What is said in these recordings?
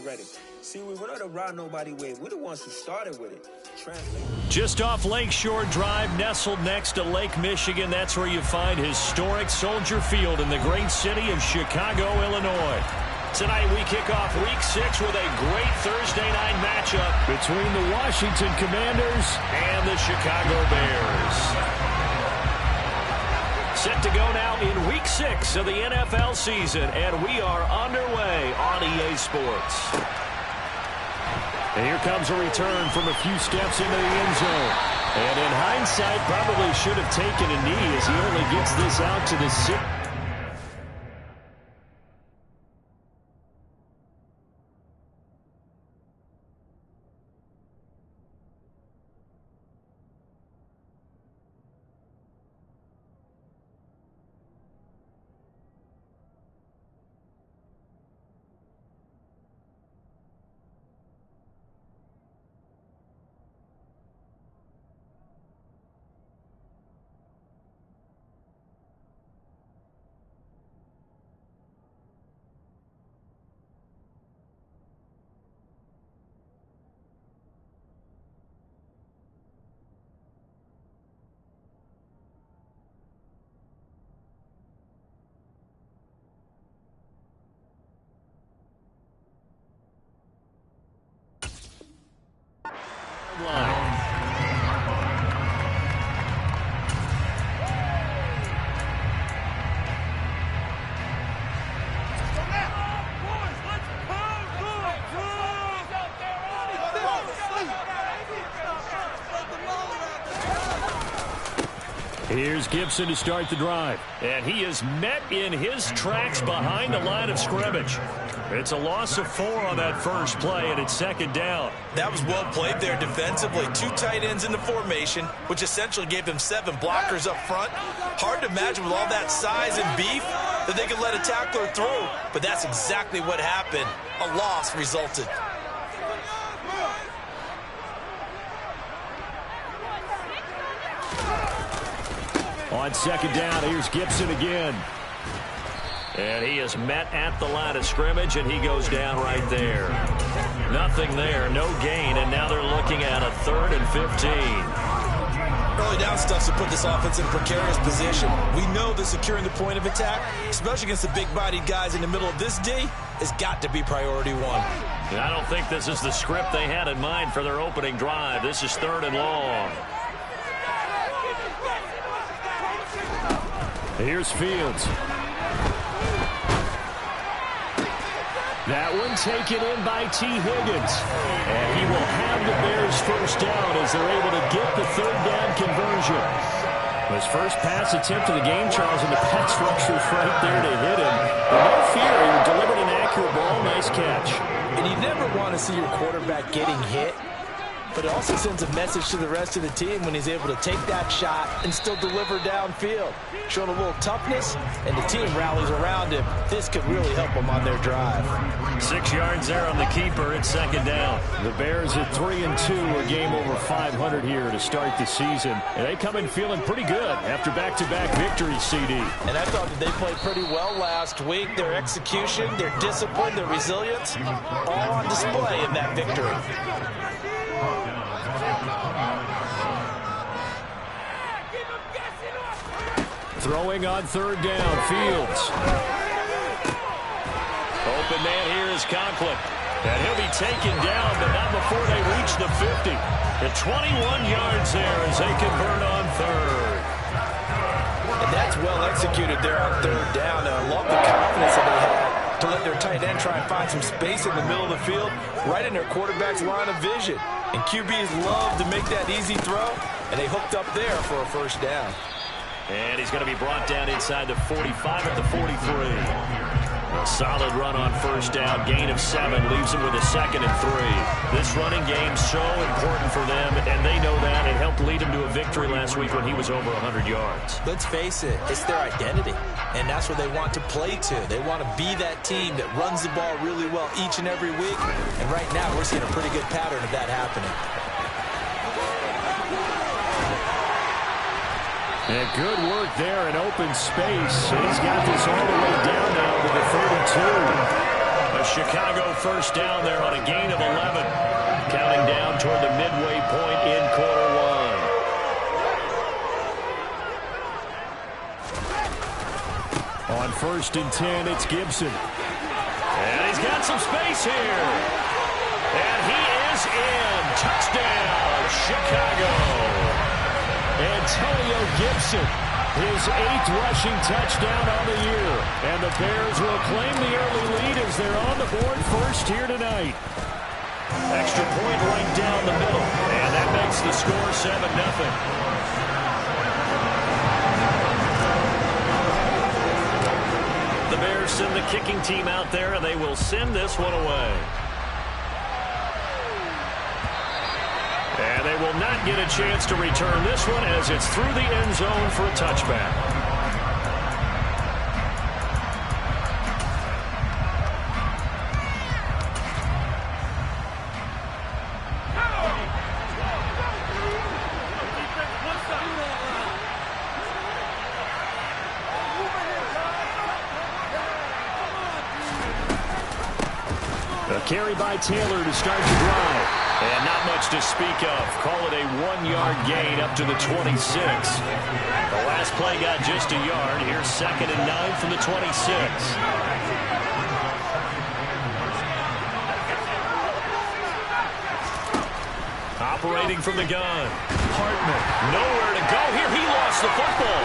ready. See, we're not a ride nobody wave. We're the ones who started with it. Translate. Just off Lakeshore Drive, nestled next to Lake Michigan, that's where you find historic Soldier Field in the great city of Chicago, Illinois. Tonight we kick off Week 6 with a great Thursday night matchup between the Washington Commanders and the Chicago Bears. Set to go now in Week 6 of the NFL season, and we are underway on EA Sports. And here comes a return from a few steps into the end zone. And in hindsight, probably should have taken a knee as he only gets this out to the 6. Here's Gibson to start the drive. And he is met in his tracks behind the line of scrimmage. It's a loss of 4 on that first play, and it's second down. That was well played there defensively. 2 tight ends in the formation, which essentially gave them 7 blockers up front. Hard to imagine with all that size and beef that they could let a tackler through, but that's exactly what happened. A loss resulted. On second down, here's Gibson again. And he is met at the line of scrimmage, and he goes down right there. Nothing there, no gain, and now they're looking at a 3rd and 15. Early down stuff to put this offense in a precarious position. We know that securing the point of attack, especially against the big-bodied guys in the middle of this D, has got to be priority 1. I don't think this is the script they had in mind for their opening drive. This is 3rd and long. Here's Fields. That one taken in by T. Higgins. And he will have the Bears first down as they're able to get the 3rd down conversion. His first pass attempt of the game, Charles, and the pass rusher's right there to hit him. But no fear, he delivered an accurate ball. Nice catch. And you never want to see your quarterback getting hit, but it also sends a message to the rest of the team when he's able to take that shot and still deliver downfield. Showing a little toughness, and the team rallies around him. This could really help them on their drive. 6 yards there on the keeper. It's second down. The Bears at 3-2, a game over 500 here to start the season. And they come in feeling pretty good after back-to-back victories, CD. And I thought that they played pretty well last week. Their execution, their discipline, their resilience, all on display in that victory. Throwing on 3rd down, Fields. Open man here is Conklin. And he'll be taken down, but not before they reach the 50. At 21 yards there as they convert on 3rd. And that's well executed there on 3rd down. And I love the confidence that they had to let their tight end try and find some space in the middle of the field, right in their quarterback's line of vision. And QBs love to make that easy throw, and they hooked up there for a first down. And he's going to be brought down inside the 45 at the 43. A solid run on first down. Gain of 7 leaves him with a 2nd and 3. This running game so important for them, and they know that. It helped lead him to a victory last week when he was over 100 yards. Let's face it, it's their identity, and that's what they want to play to. They want to be that team that runs the ball really well each and every week, and right now we're seeing a pretty good pattern of that happening. And good work there in open space. And he's got this all the way down now to the 32. A Chicago first down there on a gain of 11. Counting down toward the midway point in quarter one. On 1st and 10, it's Gibson. And he's got some space here. And he is in. Touchdown, Chicago. Antonio Gibson, his 8th rushing touchdown on the year. And the Bears will claim the early lead as they're on the board first here tonight. Extra point right down the middle. And that makes the score 7-0. The Bears send the kicking team out there, and they will send this one away. And they will not get a chance to return this one as it's through the end zone for a touchback. A carry by Taylor to start the drive. And not much to speak of. Call it a 1-yard gain up to the 26. The last play got just a yard. Here's 2nd and 9 from the 26. Operating from the gun. Hartman, nowhere to go here. He lost the football.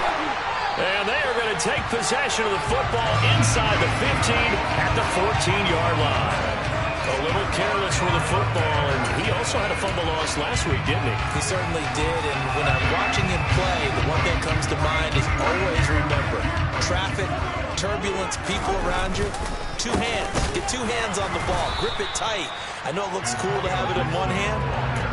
And they are going to take possession of the football inside the 15 at the 14-yard line. A little careless for the football, and he also had a fumble loss last week, didn't he? He certainly did, and when I'm watching him play, the one thing comes to mind is always remember, traffic, turbulence, people around you, 2 hands. Get 2 hands on the ball. Grip it tight. I know it looks cool to have it in one hand.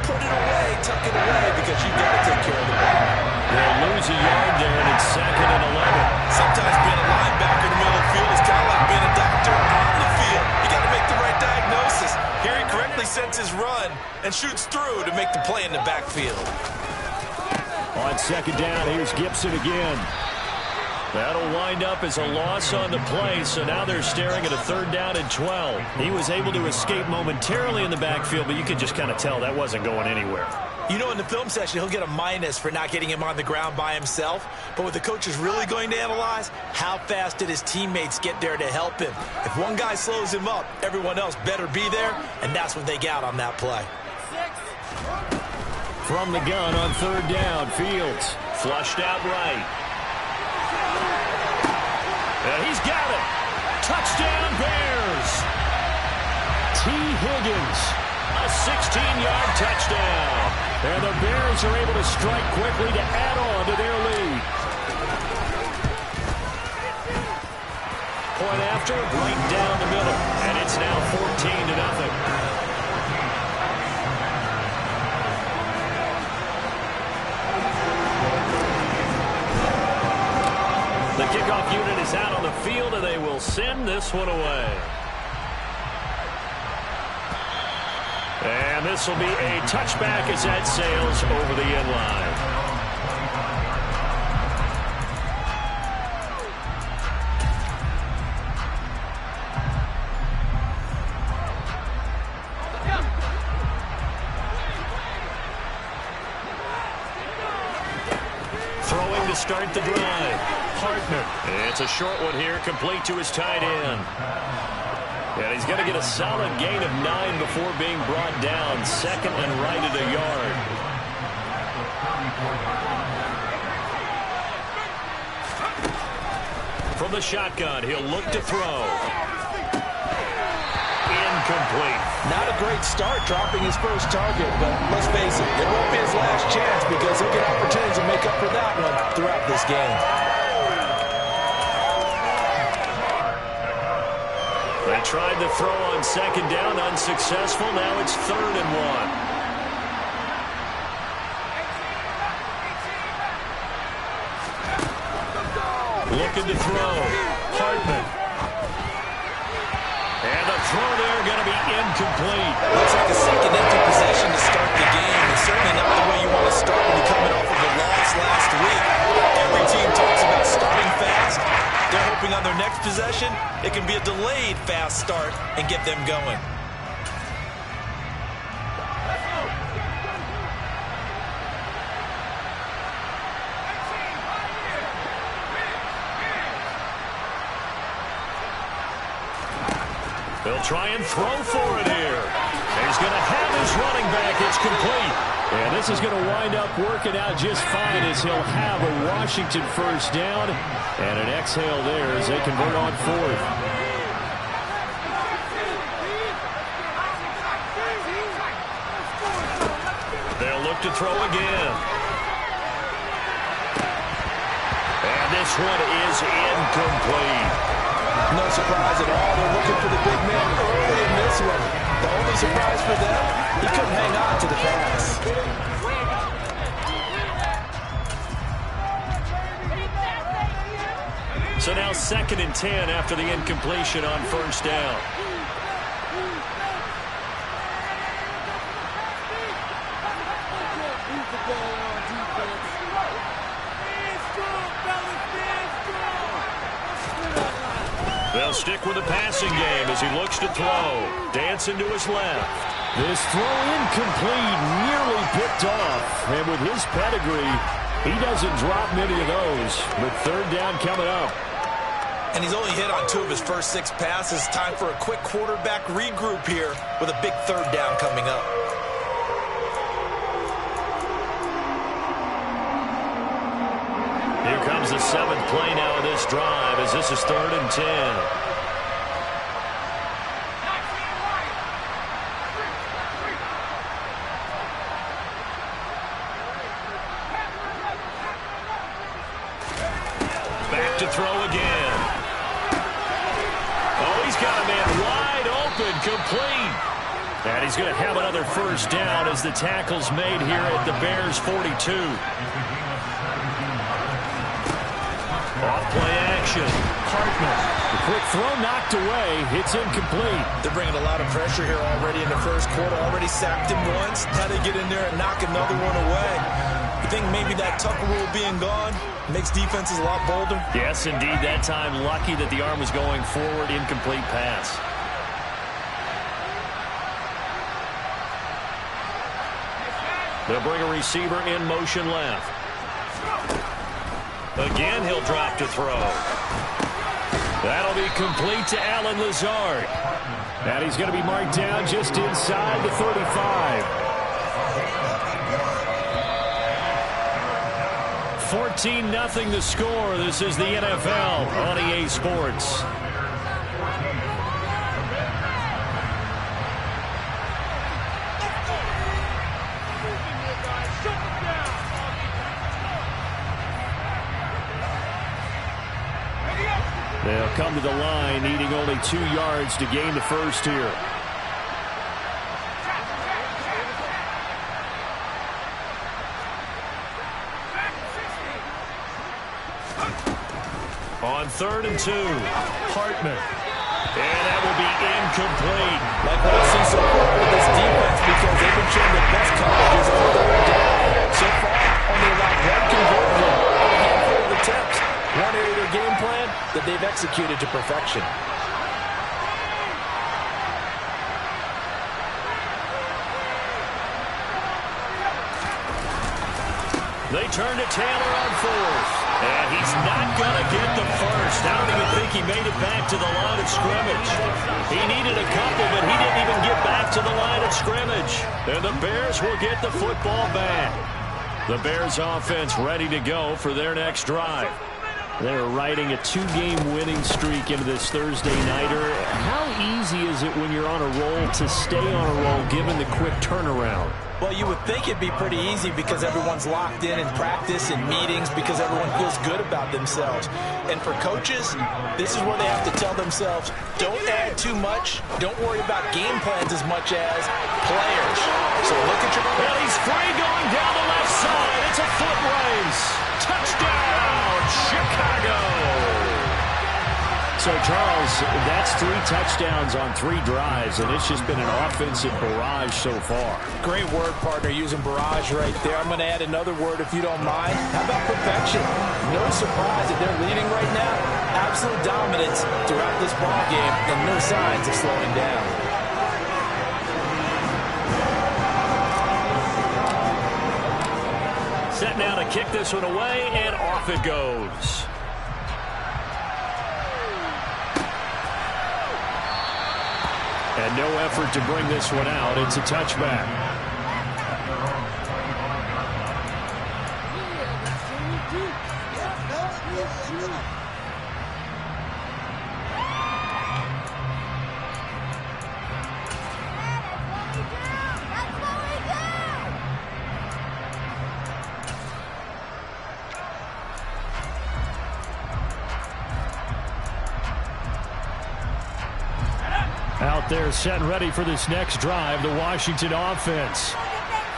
Put it away, tuck it away, because you've got to take care of the ball. They'll lose a yard there, and it's 2nd and 11. Sometimes being a linebacker in the middle of the field is kind of like being a doctor on the field. You got to make the right diagnosis. Here he correctly sends his run and shoots through to make the play in the backfield. On 2nd down, here's Gibson again. That'll wind up as a loss on the play, so now they're staring at a 3rd down and 12. He was able to escape momentarily in the backfield, but you could just kind of tell that wasn't going anywhere. You know, in the film session, he'll get a minus for not getting him on the ground by himself. But what the coach is really going to analyze, how fast did his teammates get there to help him? If one guy slows him up, everyone else better be there, and that's what they got on that play. From the gun on 3rd down, Fields flushed out right. And he's got it. Touchdown, Bears. T. Higgins, a 16-yard touchdown. And the Bears are able to strike quickly to add on to their lead. Point after, right down the middle. And it's now 14-0. The kickoff unit is out on the field, and they will send this one away. And this will be a touchback as that sails over the end line. Throwing to start the drive. Hartman. It's a short one here, complete to his tight end. And he's going to get a solid gain of 9 before being brought down. 2nd and right at a yard. From the shotgun, he'll look to throw. Incomplete. Not a great start dropping his first target, but let's face it, it won't be his last chance because he'll get opportunities to make up for that one throughout this game. They tried to throw on 2nd down, unsuccessful. Now it's 3rd and 1. Looking to throw. Hartman. And the throw there going to be incomplete. Looks like a second empty possession to start the game. It's certainly not the way you want to start when you're coming off of a loss last week. Every team talks about starting fast. They're hoping on their next possession, it can be a delayed fast start and get them going. They'll try and throw for it here. He's going to have his running back. It's complete. And this is going to wind up working out just fine as he'll have a Washington first down. And an exhale there as they convert on fourth. They'll look to throw again. And this one is incomplete. No surprise at all. They're looking for the big man early in this one. The only surprise for them, he couldn't hang on to the pass. So now 2nd and 10 after the incompletion on first down. They'll stick with the passing game as he looks to throw. Dancing to his left. This throw incomplete, nearly picked off. And with his pedigree, he doesn't drop many of those. With 3rd down coming up. And he's only hit on 2 of his first 6 passes. Time for a quick quarterback regroup here with a big 3rd down coming up. Here comes the 7th play now of this drive as this is 3rd and 10. Back to throw again. Oh, he's got a man wide open, complete. And he's going to have another first down as the tackle's made here at the Bears' 42. Off-play action. Hartman. The quick throw knocked away. It's incomplete. They're bringing a lot of pressure here already in the first quarter. Already sacked him once. Now they get in there and knock another one away. You think maybe that Tucker rule being gone makes defenses a lot bolder? Yes, indeed. That time, lucky that the arm was going forward. Incomplete pass. They'll bring a receiver in motion left. Again, he'll drop to throw. That'll be complete to Allen Lazard. And he's going to be marked down just inside the 35. 14-0 the score. This is the NFL on EA Sports. They'll come to the line, needing only 2 yards to gain the first here. On 3rd and 2, Hartman. And that will be incomplete. Like what I see so far with this defense, because they've been showing the best coverages on 3rd down. So far, only allowed 1 conversion on a handful of attempts. One area of their game plan that they've executed to perfection. They turn to Taylor on 4th. And he's not going to get the first. I don't even think he made it back to the line of scrimmage. He needed a couple, but he didn't even get back to the line of scrimmage. And the Bears will get the football back. The Bears offense ready to go for their next drive. They're riding a 2-game winning streak into this Thursday nighter. How easy is it when you're on a roll to stay on a roll given the quick turnaround? Well, you would think it'd be pretty easy because everyone's locked in practice and meetings because everyone feels good about themselves. And for coaches, this is where they have to tell themselves, don't add too much. Don't worry about game plans as much as players. So look at your... Well, he's free going down the left side. It's a foot race. Touchdown, Chicago. So, Charles, that's 3 touchdowns on 3 drives, and it's just been an offensive barrage so far. Great word, partner, using barrage right there. I'm going to add another word if you don't mind. How about perfection? No surprise that they're leading right now. Absolute dominance throughout this ball game, and no signs of slowing down. Set now to kick this one away, and off it goes. And no effort to bring this one out. It's a touchback. Out there set and ready for this next drive, the Washington offense.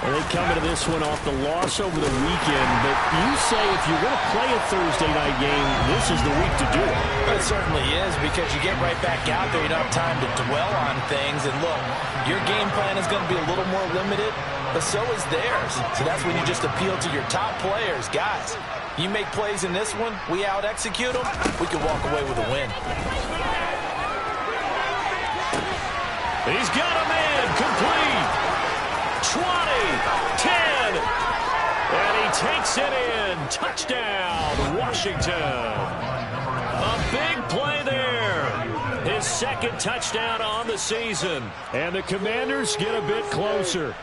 Well, they come into this one off the loss over the weekend, but you say if you're going to play a Thursday night game, this is the week to do it. It certainly is, because you get right back out there. You don't have time to dwell on things. And look, your game plan is going to be a little more limited, but so is theirs. So that's when you just appeal to your top players. Guys, you make plays in this one, we out-execute them, we can walk away with a win. He's got a man complete. 20, 10, and he takes it in. Touchdown, Washington. A big play there. His second touchdown on the season. And the Commanders get a bit closer.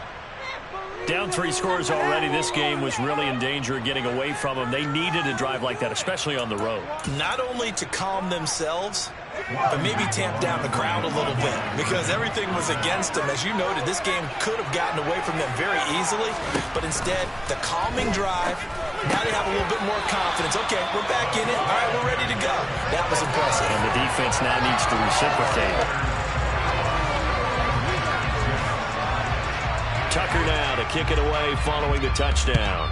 Down 3 scores already. This game was really in danger of getting away from them. They needed a drive like that, especially on the road. Not only to calm themselves, but maybe tamp down the crowd a little bit, because everything was against them. As you noted, this game could have gotten away from them very easily, but instead, the calming drive, now they have a little bit more confidence. Okay, we're back in it. All right, we're ready to go. That was impressive. And the defense now needs to reciprocate. Tucker now to kick it away following the touchdown.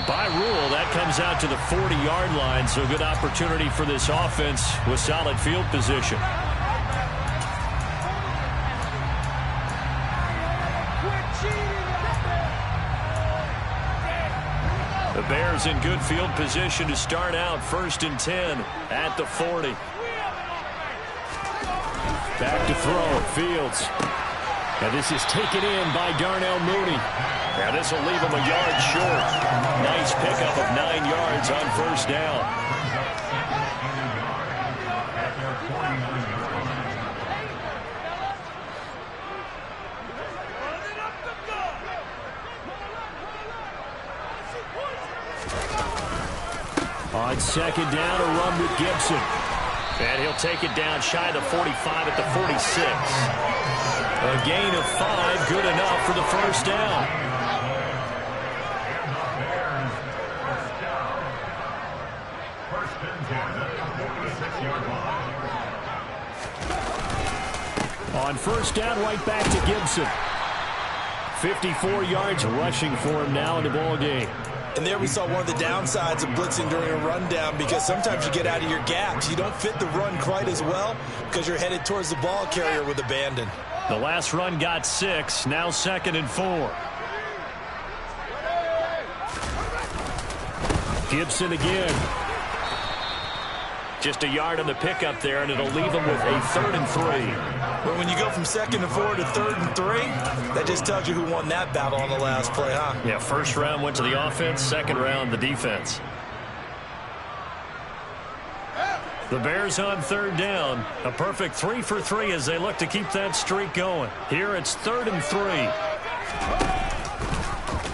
By rule, that comes out to the 40-yard line, so good opportunity for this offense with solid field position. The Bears in good field position to start out 1st and 10 at the 40. Back to throw, Fields. And this is taken in by Darnell Mooney. Now this will leave him a yard short. Nice pickup of 9 yards on 1st down. On 2nd down, a run with Gibson. And he'll take it down shy of the 45 at the 46. A gain of 5, good enough for the 1st down. On 1st down, right back to Gibson. 54 yards rushing for him now in the ball game. And there we saw one of the downsides of blitzing during a rundown, because sometimes you get out of your gaps. You don't fit the run quite as well because you're headed towards the ball carrier with abandon. The last run got 6, now 2nd and 4. Gibson again. Just a yard on the pickup there, and it'll leave him with a 3rd and 3. Well, when you go from 2nd and 4 to 3rd and 3, that just tells you who won that battle on the last play, huh? Yeah, 1st round went to the offense, 2nd round the defense. The Bears on 3rd down. A perfect 3 for 3 as they look to keep that streak going. Here it's 3rd and 3.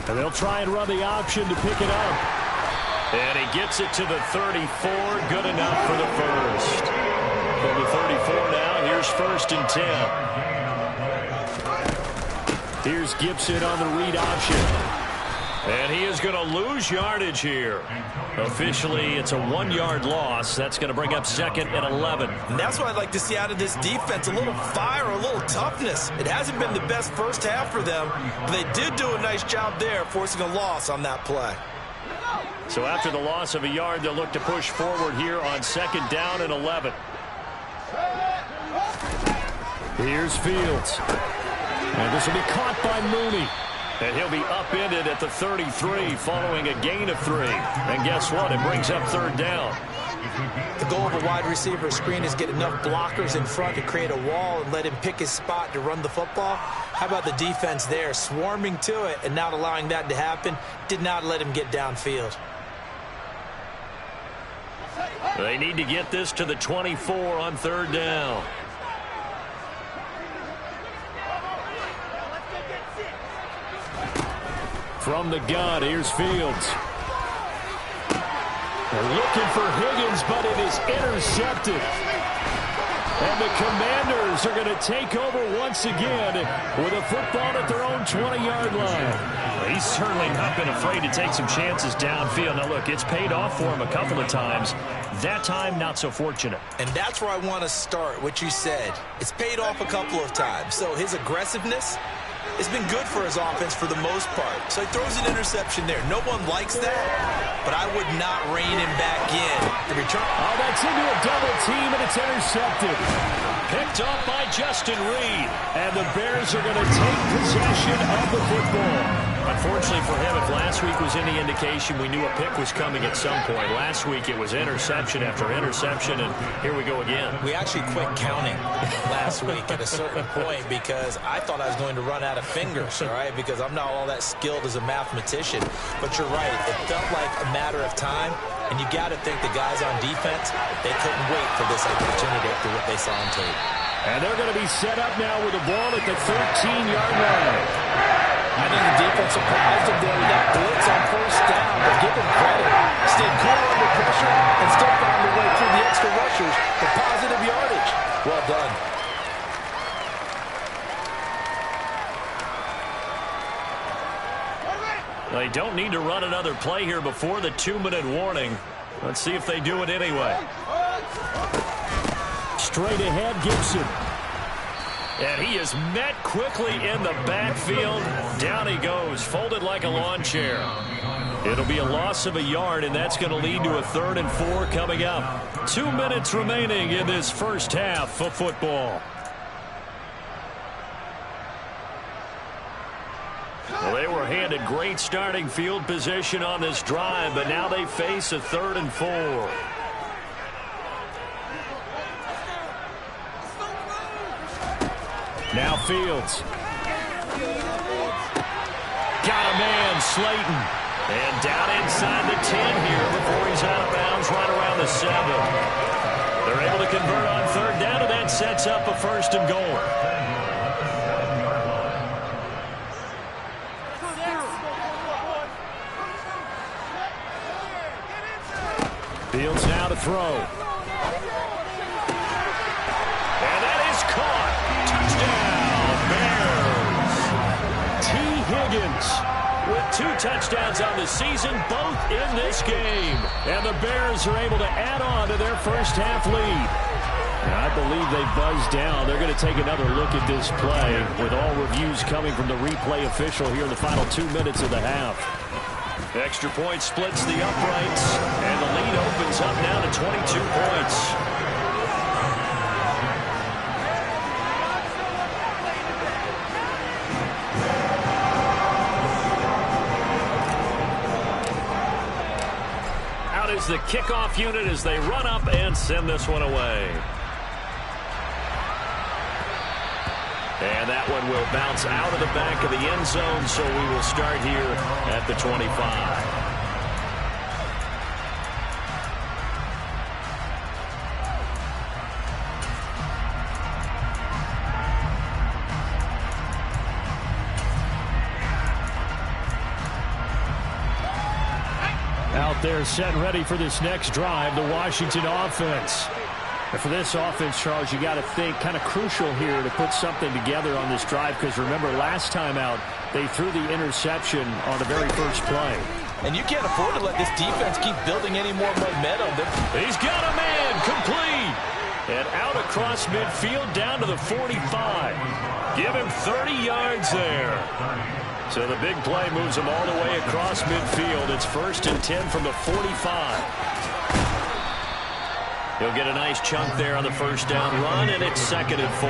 And they'll try and run the option to pick it up. And he gets it to the 34. Good enough for the 1st. From the 34 now, here's 1st and 10. Here's Gibson on the read option. And he is going to lose yardage here. Officially, it's a 1-yard loss. That's going to bring up 2nd and 11. And that's what I'd like to see out of this defense, a little fire, a little toughness. It hasn't been the best first half for them, but they did do a nice job there, forcing a loss on that play. So after the loss of a yard, they'll look to push forward here on 2nd down and 11. Here's Fields. And this will be caught by Mooney. And he'll be upended at the 33 following a gain of 3. And guess what? It brings up 3rd down. The goal of a wide receiver screen is get enough blockers in front to create a wall and let him pick his spot to run the football. How about the defense there, swarming to it and not allowing that to happen? Did not let him get downfield. They need to get this to the 24 on 3rd down. From the gun, here's Fields. They're looking for Higgins, but it is intercepted. And the Commanders are going to take over once again with a football at their own 20-yard line. He's certainly not been afraid to take some chances downfield. Now, look, it's paid off for him a couple of times. That time, not so fortunate. And that's where I want to start, what you said. It's paid off a couple of times. So his aggressiveness, it's been good for his offense for the most part. So he throws an interception there. No one likes that, but I would not rein him back in. The return. Oh, that's into a double team, and it's intercepted. Picked up by Justin Reed. And the Bears are going to take possession of the football. Unfortunately for him, if last week was any indication, we knew a pick was coming at some point. Last week it was interception after interception, and here we go again. We actually quit counting last week at a certain point because I thought I was going to run out of fingers, all right, because I'm not all that skilled as a mathematician. But you're right. It felt like a matter of time, and you got to think the guys on defense, they couldn't wait for this opportunity after what they saw on tape. And they're going to be set up now with the ball at the 13-yard line. I think the defense surprised him there with that blitz on 1st down, but give him credit. Stayed cool under pressure and still found a way through the extra rushers for positive yardage. Well done. They don't need to run another play here before the 2-minute warning. Let's see if they do it anyway. Straight ahead, Gibson. And he is met quickly in the backfield. Down he goes, folded like a lawn chair. It'll be a loss of a yard, and that's going to lead to a 3rd and 4 coming up. 2 minutes remaining in this first half of football. Well, they were handed great starting field position on this drive, but now they face a 3rd and 4. Now Fields. Got a man, Slayton. And down inside the 10 here before he's out of bounds right around the 7. They're able to convert on 3rd down, and that sets up a 1st and goal. Fields now to throw. And that is caught. Touchdown, Bears. T. Higgins with 2 touchdowns on the season, both in this game. And the Bears are able to add on to their first half lead. And I believe they buzzed down. They're going to take another look at this play with all reviews coming from the replay official here in the final 2 minutes of the half. Extra point splits the uprights, and the lead opens up now to 22 points. Out is the kickoff unit as they run up and send this one away. And that one will bounce out of the back of the end zone, so we will start here at the 25. Out there set ready for this next drive, the Washington offense. And for this offense, Charles, you got to think kind of crucial here to put something together on this drive, because remember last time out they threw the interception on the very first play. And you can't afford to let this defense keep building any more momentum. He's got a man, complete. And out across midfield down to the 45. Give him 30 yards there. So the big play moves them all the way across midfield. It's 1st and 10 from the 45. He'll get a nice chunk there on the first down run, and it's 2nd and 4.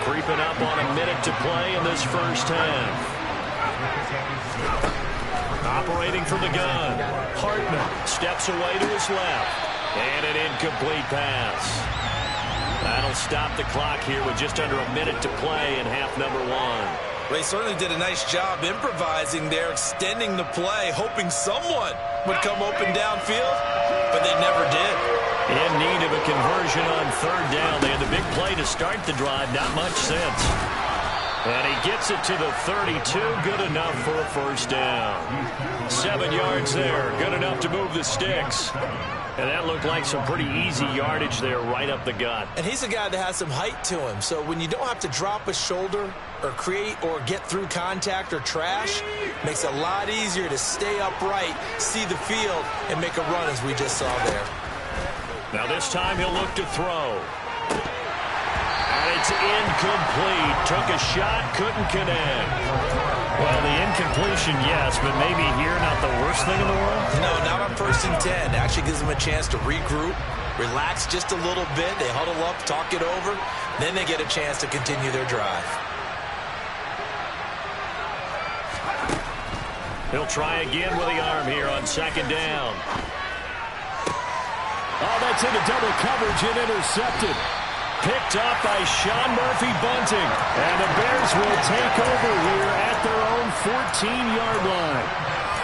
Creeping up on a minute to play in this first half. Operating from the gun. Hartman steps away to his left. And an incomplete pass. That'll stop the clock here with just under a minute to play in half number 1. Well, he certainly did a nice job improvising there, extending the play, hoping someone would come open downfield, but they never did. In need of a conversion on 3rd down. They had the big play to start the drive, not much since. And he gets it to the 32, good enough for a first down. 7 yards there, good enough to move the sticks. And that looked like some pretty easy yardage there right up the gut. And he's a guy that has some height to him, so when you don't have to drop a shoulder or create or get through contact or trash, makes it a lot easier to stay upright, see the field, and make a run as we just saw there. Now this time he'll look to throw. And it's incomplete. Took a shot, couldn't connect. Well, the incompletion, yes, but maybe here not the worst thing in the world? No, not on 1st and 10. Actually gives them a chance to regroup, relax just a little bit. They huddle up, talk it over. Then they get a chance to continue their drive. He'll try again with the arm here on 2nd down. Oh, that's into double coverage and intercepted. Picked up by Sean Murphy-Bunting. And the Bears will take over here at their own 14-yard line.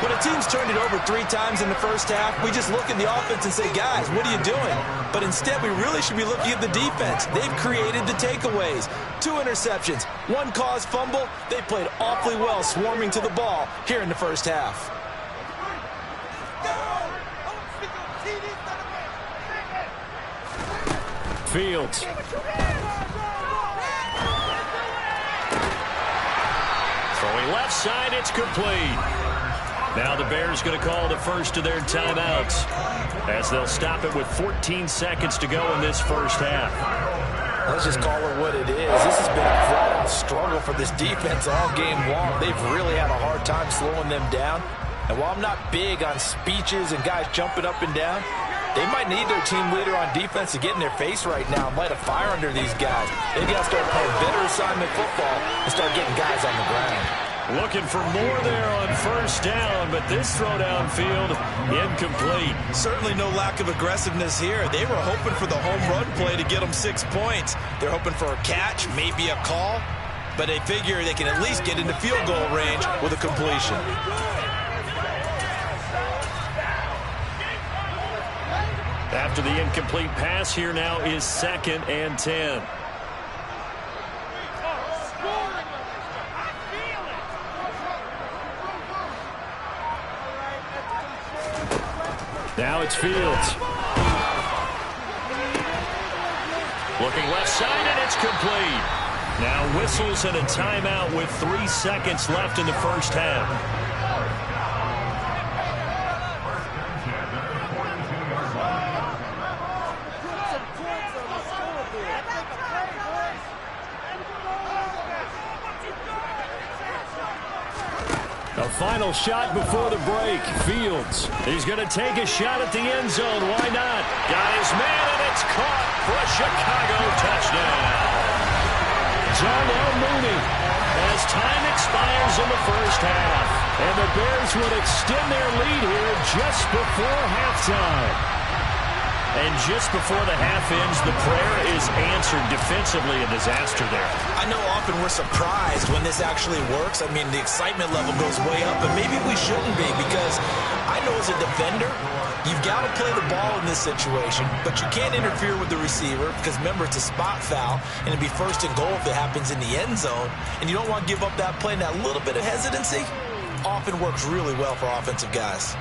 When a team's turned it over 3 times in the first half, we just look at the offense and say, guys, what are you doing? But instead, we really should be looking at the defense. They've created the takeaways. 2 interceptions, 1 caused fumble. They played awfully well swarming to the ball here in the first half. Fields. Throwing left side, it's complete. Now the Bears going to call the first of their timeouts as they'll stop it with 14 seconds to go in this first half. Let's just call it what it is. This has been a flat-out struggle for this defense all game long. They've really had a hard time slowing them down. And while I'm not big on speeches and guys jumping up and down, they might need their team leader on defense to get in their face right now and light a fire under these guys. They've got to start playing better assignment football and start getting guys on the ground. Looking for more there on 1st down, but this throw downfield incomplete. Certainly no lack of aggressiveness here. They were hoping for the home run play to get them 6 points. They're hoping for a catch, maybe a call, but they figure they can at least get into field goal range with a completion. After the incomplete pass, here now is 2nd and 10. Now it's Fields. Looking left side, and it's complete. Now whistles and a timeout with 3 seconds left in the first half. A final shot before the break. Fields. He's going to take a shot at the end zone. Why not? Got his man, and it's caught for a Chicago touchdown. Darnell Mooney as time expires in the first half. And the Bears would extend their lead here just before halftime. And just before the half ends, the prayer is answered defensively. A disaster there. I know often we're surprised when this actually works. I mean, the excitement level goes way up, and maybe we shouldn't be because I know as a defender, you've got to play the ball in this situation, but you can't interfere with the receiver because, remember, it's a spot foul, and it'd be 1st and goal if it happens in the end zone, and you don't want to give up that play, and that little bit of hesitancy often works really well for offensive guys.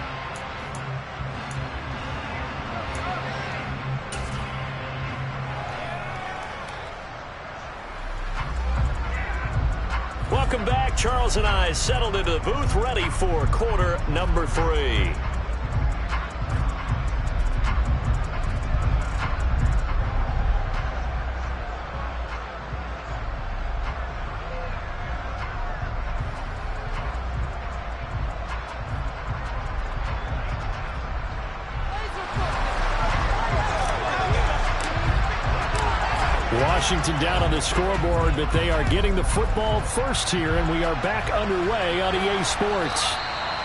Welcome back. Charles and I settled into the booth, ready for quarter number 3. Washington down on the scoreboard, but they are getting the football first here, and we are back underway on EA Sports.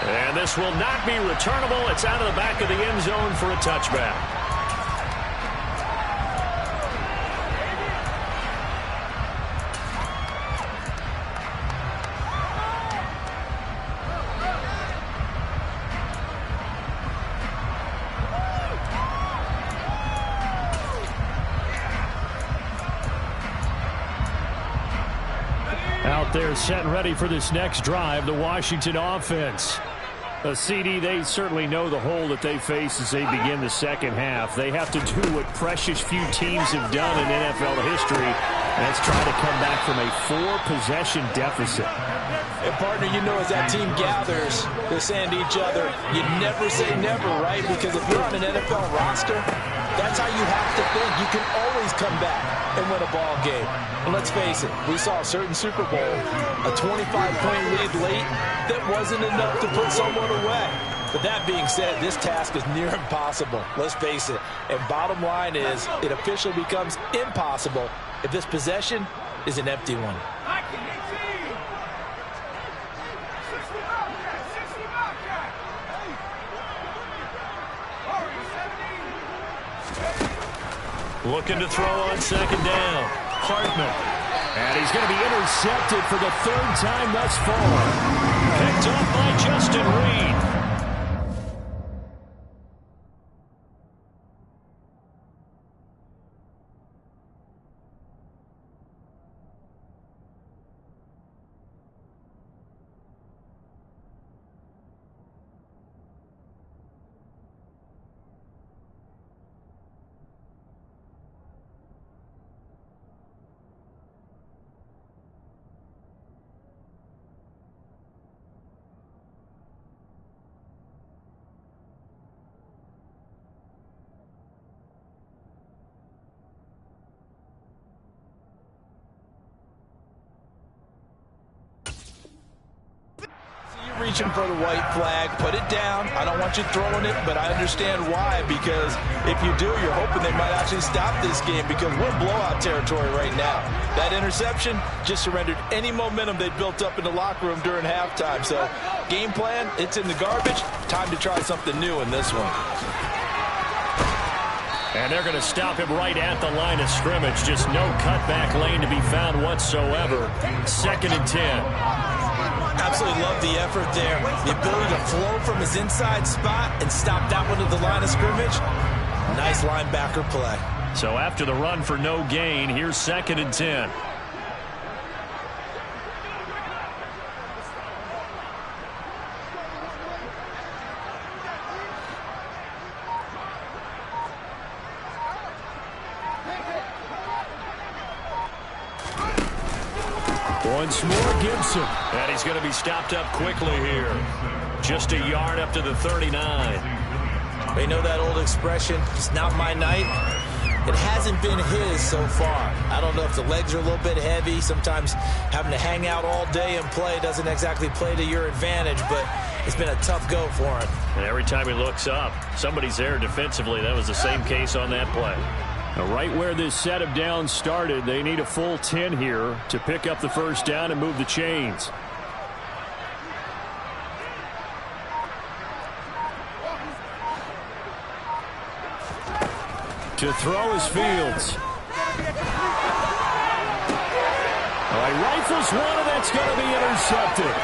And this will not be returnable. It's out of the back of the end zone for a touchback. Out there set and ready for this next drive, the Washington offense. A CD, they certainly know the hole that they face as they begin the second half. They have to do what precious few teams have done in NFL history, and that's try to come back from a 4-possession deficit. And, partner, you know, as that team gathers, they're saying to each other, you never say never, right? Because if you're on an NFL roster, that's how you have to think. You can always come back and win a ball game. And let's face it, we saw a certain Super Bowl, a 25-point lead late that wasn't enough to put someone away. But that being said, this task is near impossible. Let's face it. And bottom line is, it officially becomes impossible if this possession is an empty one. Looking to throw on second down. Hartman. And he's going to be intercepted for the 3rd time thus far. Picked up by Justin Reed. Reaching for the white flag, put it down. I don't want you throwing it, but I understand why, because if you do, you're hoping they might actually stop this game, because we're in blowout territory right now. That interception just surrendered any momentum they built up in the locker room during halftime. So game plan, it's in the garbage. Time to try something new in this one. And they're going to stop him right at the line of scrimmage. Just no cutback lane to be found whatsoever. 2nd and 10. Absolutely love the effort there. The ability to flow from his inside spot and stop that one at the line of scrimmage. Nice linebacker play. So after the run for no gain, here's 2nd and 10. Once more, Gibson. And he's going to be stopped up quickly here. Just a yard up to the 39. They know that old expression, it's not my night. It hasn't been his so far. I don't know if the legs are a little bit heavy. Sometimes having to hang out all day and play doesn't exactly play to your advantage, but it's been a tough go for him. And every time he looks up, somebody's there defensively. That was the same case on that play. Now, right where this set of downs started, they need a full 10 here to pick up the first down and move the chains. To throw is Fields. All right, rifles one, and that's going to be intercepted.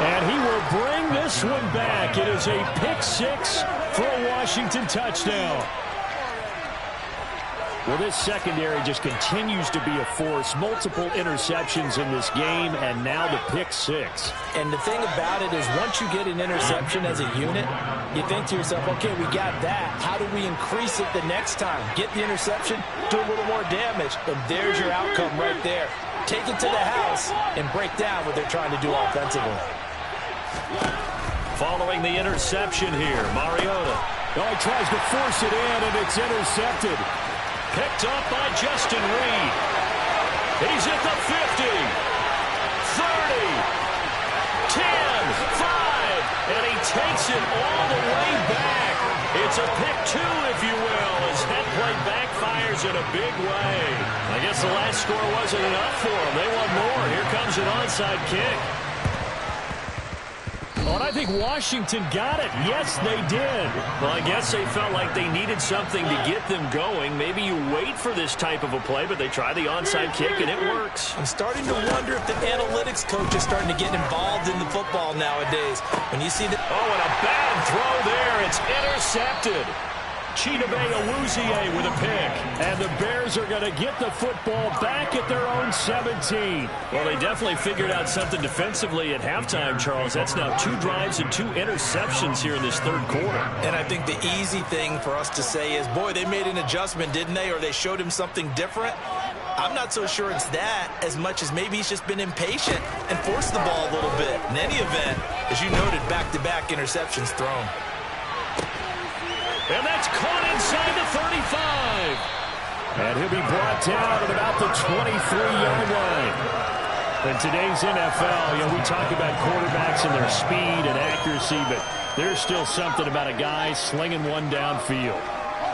And he will bring this one back. It is a pick-6 for a Washington touchdown. Well, this secondary just continues to be a force. Multiple interceptions in this game, and now the pick-6. And the thing about it is, once you get an interception as a unit, you think to yourself, okay, we got that. How do we increase it the next time? Get the interception, do a little more damage, and there's your outcome right there. Take it to the house and break down what they're trying to do offensively. Following the interception here, Mariota. Oh, he tries to force it in, and it's intercepted. Picked up by Justin Reed. He's at the 50, 30, 10, 5. And he takes it all the way back. It's a pick two, if you will, as that play backfires in a big way. I guess the last score wasn't enough for them. They want more. Here comes an onside kick. Oh, and I think Washington got it. Yes, they did. Well, I guess they felt like they needed something to get them going. Maybe you wait for this type of a play, but they try the onside kick, and it works. I'm starting to wonder if the analytics coach is starting to get involved in the football nowadays. When you see the... Oh, and a bad throw there. It's intercepted. Chidobe Awuzie with a pick. And the Bears are going to get the football back at their own 17. Well, they definitely figured out something defensively at halftime, Charles. That's now 2 drives and 2 interceptions here in this third quarter. And I think the easy thing for us to say is, boy, they made an adjustment, didn't they? Or they showed him something different. I'm not so sure it's that as much as maybe he's just been impatient and forced the ball a little bit. In any event, as you noted, back-to-back interceptions thrown. And that's caught inside the 35. And he'll be brought down at about the 23-yard line. In today's NFL, we talk about quarterbacks and their speed and accuracy, but there's still something about a guy slinging one downfield.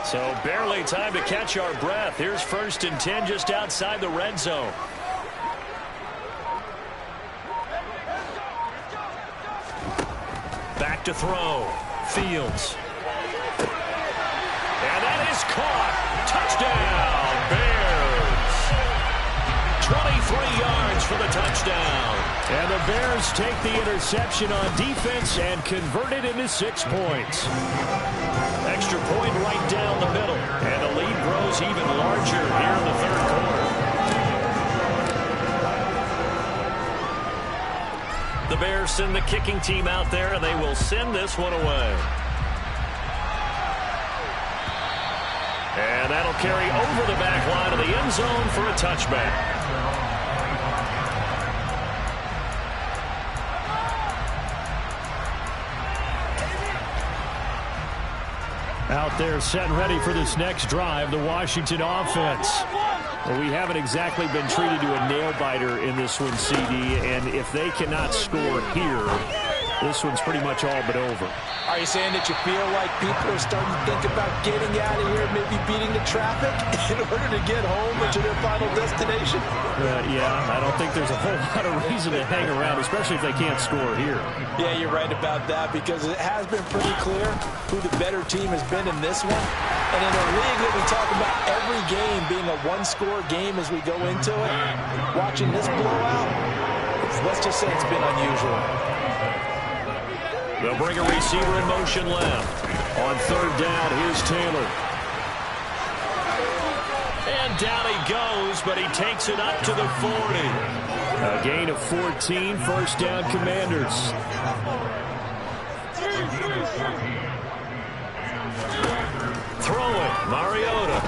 So barely time to catch our breath. Here's 1st and 10 just outside the red zone. Back to throw. Fields. And that is caught. Touchdown, Bears. 23 yards for the touchdown. And the Bears take the interception on defense and convert it into 6 points. Extra point right down the middle. And the lead grows even larger here in the third quarter. The Bears send the kicking team out there, and they will send this one away. And that'll carry over the back line of the end zone for a touchback. Out there set and ready for this next drive, the Washington offense. Well, we haven't exactly been treated to a nail-biter in this one, CD, and if they cannot score here, this one's pretty much all but over. Are you saying that you feel like people are starting to think about getting out of here, maybe beating the traffic in order to get home or to their final destination? Yeah, I don't think there's a whole lot of reason to hang around, especially if they can't score here. Yeah, you're right about that, because it has been pretty clear who the better team has been in this one. And in a league that we talk about every game being a one-score game as we go into it, watching this blowout, let's just say it's been unusual. They'll bring a receiver in motion left. On 3rd down, here's Taylor. And down he goes, but he takes it up to the 40. A gain of 14, 1st down Commanders. Throw it, Mariota.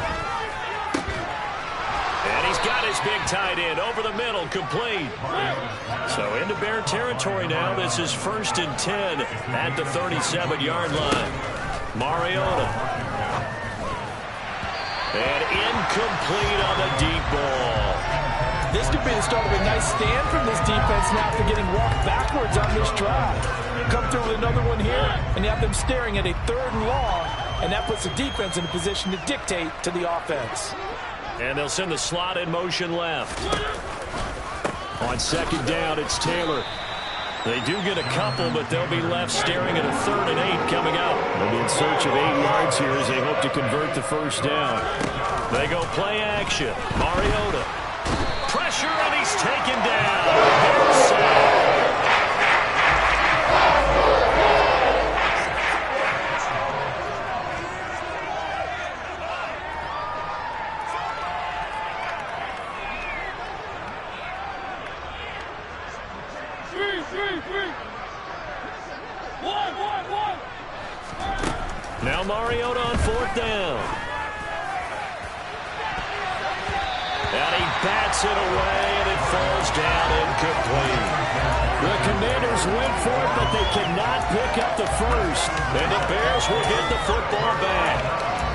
And he's got his big tight end over the middle, complete. So into Bear territory now. This is 1st and 10 at the 37-yard line. Mariota. And incomplete on the deep ball. This could be the start of a nice stand from this defense now after getting walked backwards on this drive. Come through with another one here, and you have them staring at a 3rd and long, and that puts the defense in a position to dictate to the offense. And they'll send the slot in motion left. On 2nd down, it's Taylor. They do get a couple, but they'll be left staring at a 3rd and 8 coming up. They'll be in search of 8 yards here as they hope to convert the 1st down. They go play action. Mariota. Pressure, and he's taken down. Bears sack. Now Mariota on 4th down. And he bats it away, and it falls down incomplete. The Commanders went for it, but they cannot pick up the 1st. And the Bears will get the football back.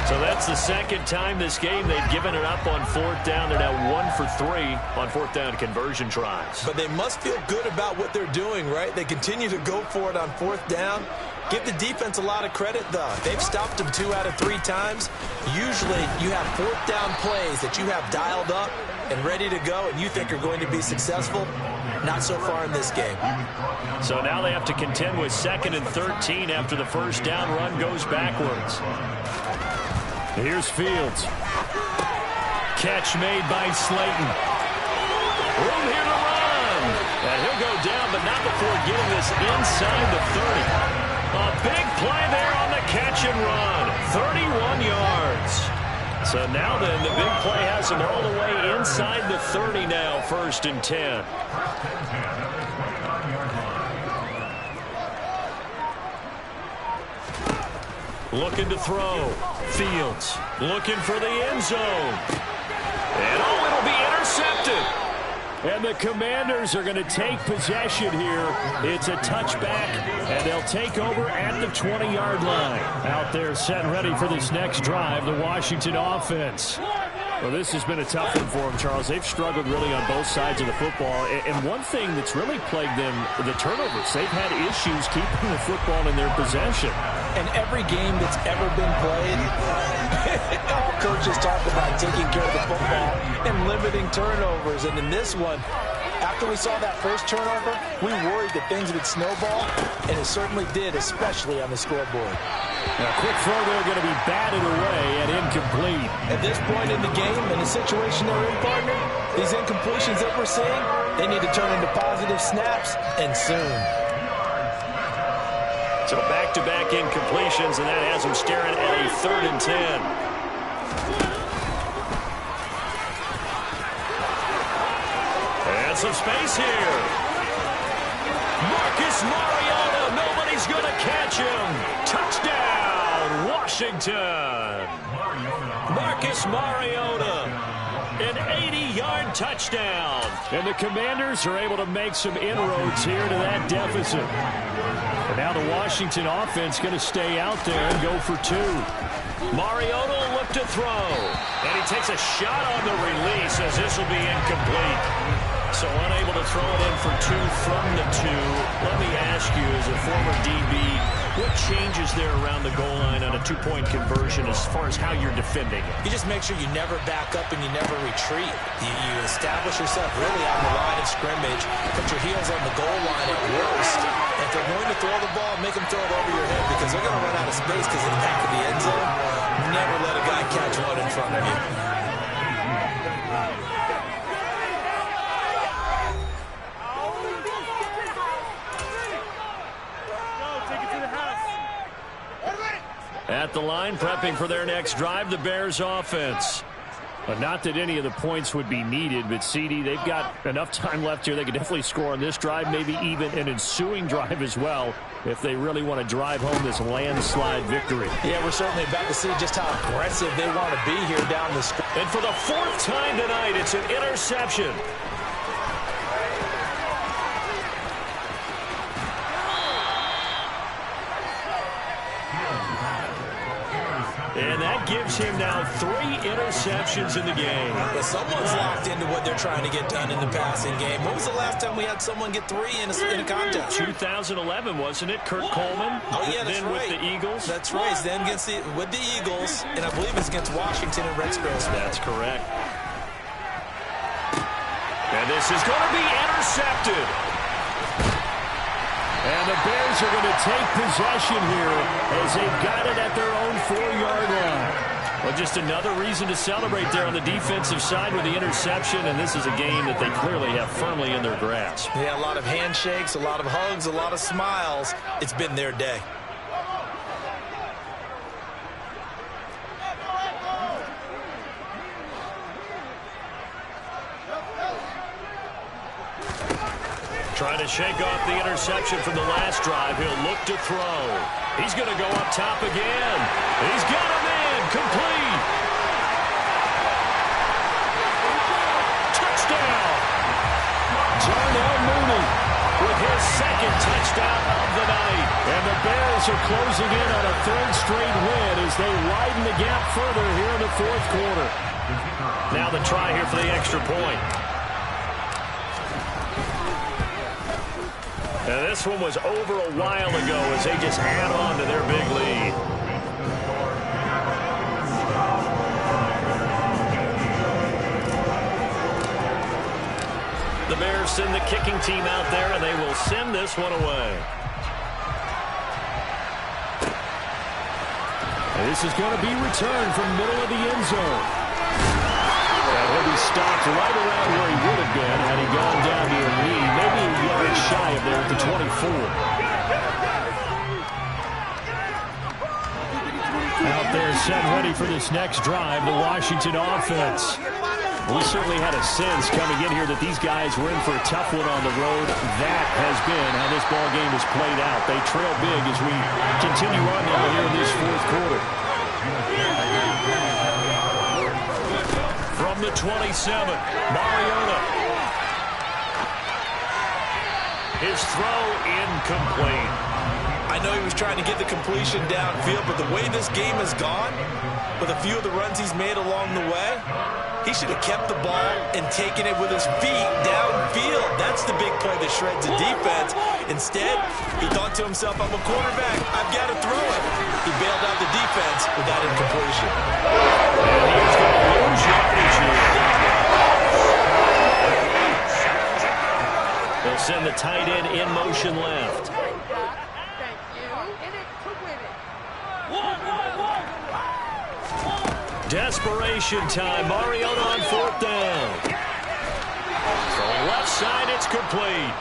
So that's the second time this game they've given it up on fourth down. They're now 1 for 3 on fourth down conversion tries. But they must feel good about what they're doing, right? They continue to go for it on fourth down. Give the defense a lot of credit, though. They've stopped them 2 out of 3 times. Usually you have fourth down plays that you have dialed up and ready to go and you think are going to be successful. Not so far in this game. So now they have to contend with 2nd and 13 after the first down run goes backwards. Here's Fields. Catch made by Slayton. Room here to run. And he'll go down, but not before getting this inside the 30. A big play there on the catch and run. 31 yards. So now then, the big play has him all the way inside the 30 now, 1st and 10. Looking to throw. Fields looking for the end zone. And it'll be intercepted. And the Commanders are going to take possession here. It's a touchback, and they'll take over at the 20-yard line. Out there set and ready for this next drive, the Washington offense. Well, this has been a tough one for them, Charles. They've struggled really on both sides of the football. And one thing that's really plagued them, the turnovers. They've had issues keeping the football in their possession. And every game that's ever been played, all coaches talk about taking care of the football and limiting turnovers. And in this one, after we saw that first turnover, we worried that things would snowball, and it certainly did, especially on the scoreboard. Now, quick throw there going to be batted away and incomplete. At this point in the game, in the situation they're in, partner, these incompletions that we're seeing, they need to turn into positive snaps, and soon. So back-to-back incompletions, and that has them staring at a 3rd and 10. And some space here. Marcus Mariota, nobody's going to catch him. Touchdown, Washington. Marcus Mariota, an 80-yard touchdown. And the Commanders are able to make some inroads here to that deficit. And now the Washington offense going to stay out there and go for 2. Mariota will look to throw. And he takes a shot on the release as this will be incomplete. So unable to throw it in for 2 from the 2. Let me ask you, as a former DB, what changes there around the goal line on a 2-point conversion as far as how you're defending it? You just make sure you never back up and you never retreat. You establish yourself really on the line of scrimmage, put your heels on the goal line at worst. And if they're going to throw the ball, make them throw it over your head because they're going to run out of space because of the back of the end zone. Never let a guy catch one in front of you. At the line, prepping for their next drive, the Bears offense. But not that any of the points would be needed, but CD, they've got enough time left here. They could definitely score on this drive, maybe even an ensuing drive as well, if they really want to drive home this landslide victory. Yeah, we're certainly about to see just how aggressive they want to be here down the stretch. And for the 4th time tonight, it's an interception. And that gives him now 3 interceptions in the game. But someone's locked into what they're trying to get done in the passing game. When was the last time we had someone get 3 in a contest? 2011, wasn't it? Kurt Coleman. Oh, yeah, that's then right. With the Eagles. That's right. It's then with the Eagles, and I believe it's against Washington and Rex Grossman. That's correct. And this is going to be intercepted. And the Bears are going to take possession here as they've got it at their own 4-yard line. Well, just another reason to celebrate there on the defensive side with the interception, and this is a game that they clearly have firmly in their grasp. Yeah, a lot of handshakes, a lot of hugs, a lot of smiles. It's been their day. Trying to shake off the interception from the last drive. He'll look to throw. He's going to go up top again. He's got him in. Complete. Touchdown. Darnell Mooney with his 2nd touchdown of the night. night. And the Bears are closing in on a third straight win as they widen the gap further here in the fourth quarter. Now the try here for the extra point. And this one was over a while ago as they just add on to their big lead. The Bears send the kicking team out there, and they will send this one away. And this is going to be returned from middle of the end zone. And he'll be stopped right around where he would have been had he gone down to a knee, maybe a yard shy of there at the 24. Out there set ready for this next drive, the Washington offense. We certainly had a sense coming in here that these guys were in for a tough one on the road. That has been how this ball game has played out. They trail big as we continue on now here in this fourth quarter. From the 27, Mariota. His throw incomplete. I know he was trying to get the completion downfield, but the way this game has gone, with a few of the runs he's made along the way, he should have kept the ball and taken it with his feet downfield. That's the big play that shreds a defense. Instead, he thought to himself, I'm a quarterback, I've got to throw it. He bailed out the defense with that incompletion. And he's going to lose yardage here. They'll send the tight end in motion left. Desperation time. Mariota on fourth down. Throwing left side, it's complete.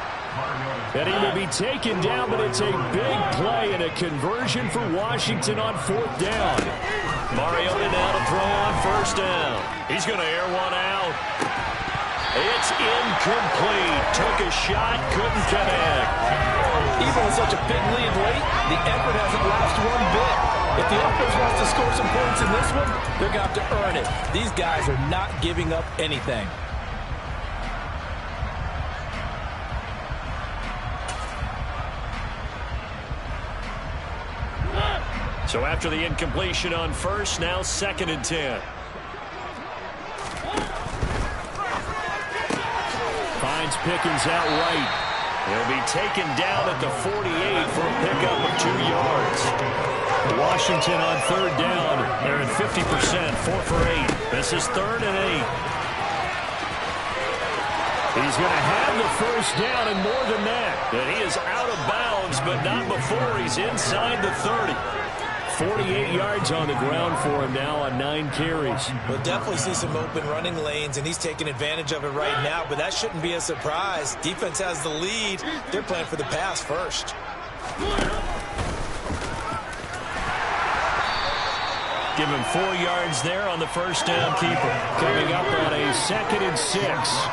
And he will be taken down, but it's a big play and a conversion for Washington on fourth down. Mariota now to throw on first down. He's going to air one out. It's incomplete. Took a shot, couldn't connect. Even with such a big lead late, the effort hasn't lapsed one bit. If the offense wants to score some points in this one, they're going to have to earn it. These guys are not giving up anything. So after the incompletion on first, now 2nd and 10. Finds Pickens out right. He'll be taken down at the 48 for a pickup of 2 yards. Washington on third down. They're at 50%, 4 for 8. This is 3rd and 8. He's going to have the first down and more than that. And he is out of bounds, but not before he's inside the 30. 48 yards on the ground for him now on 9 carries. We'll definitely see some open running lanes, and he's taking advantage of it right now, but that shouldn't be a surprise. Defense has the lead. They're playing for the pass first. Give him 4 yards there on the first down keeper. Coming up on a 2nd and 6.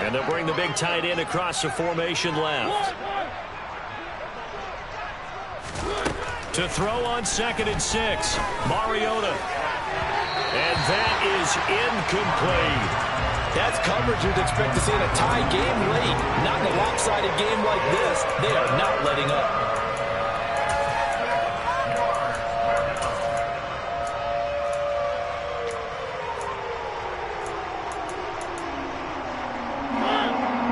And they'll bring the big tight end across the formation left. To throw on 2nd and 6, Mariota. And that is incomplete. That's coverage you'd expect to see in a tie game late. Not in a lopsided game like this. They are not letting up.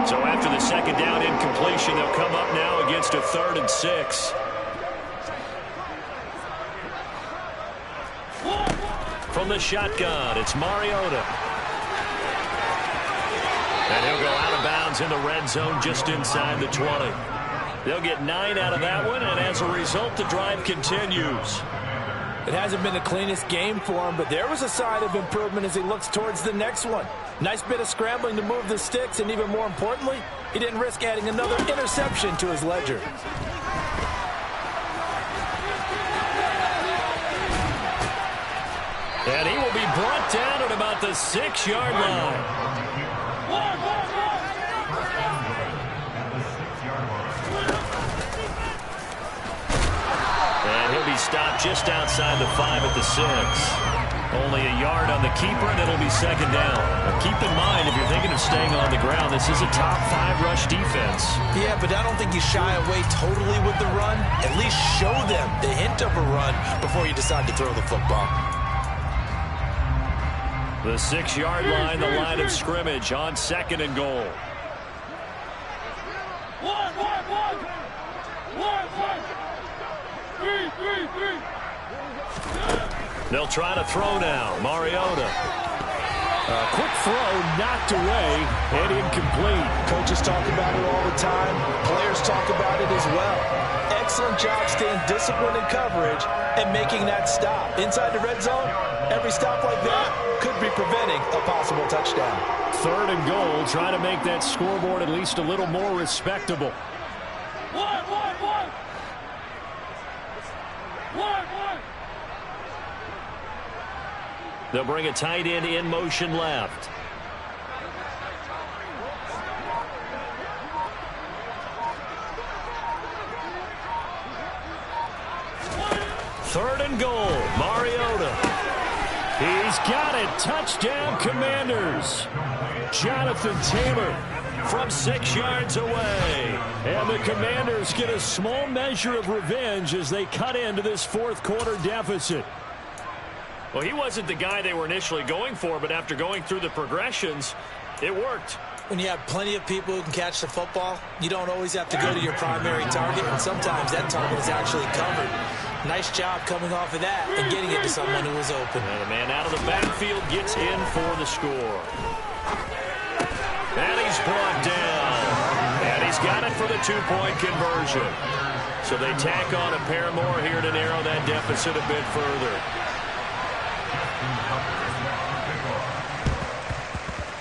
So after the 2nd down incompletion, they'll come up now against a 3rd and 6. From the shotgun, it's Mariota. And he'll go out of bounds in the red zone just inside the 20. They'll get 9 out of that one, and as a result, the drive continues. It hasn't been the cleanest game for him, but there was a sign of improvement as he looks towards the next one. Nice bit of scrambling to move the sticks, and even more importantly, he didn't risk adding another interception to his ledger. And he will be brought down at about the 6-yard line. And he'll be stop just outside the 5 at the 6. Only a yard on the keeper, and it'll be second down. Now keep in mind, if you're thinking of staying on the ground, this is a top 5 rush defense. Yeah, but I don't think you shy away totally with the run. At least show them the hint of a run before you decide to throw the football. The 6-yard line, the line of scrimmage on second and goal. They'll try to throw now. Mariota. Quick throw, knocked away, and incomplete. Coaches talk about it all the time. Players talk about it as well. Excellent job staying disciplined in coverage and making that stop. Inside the red zone, every stop like that could be preventing a possible touchdown. Third and goal, trying to make that scoreboard at least a little more respectable. They'll bring a tight end in motion left. Third and goal, Mariota. He's got it. Touchdown, Commanders. Jonathan Taylor from 6 yards away. And the Commanders get a small measure of revenge as they cut into this fourth quarter deficit. Well, he wasn't the guy they were initially going for, but after going through the progressions, it worked. When you have plenty of people who can catch the football, you don't always have to go to your primary target, and sometimes that target is actually covered. Nice job coming off of that and getting it to someone who was open. And the man out of the backfield gets in for the score. And he's brought down. And he's got it for the 2-point conversion. So they tack on a pair more here to narrow that deficit a bit further.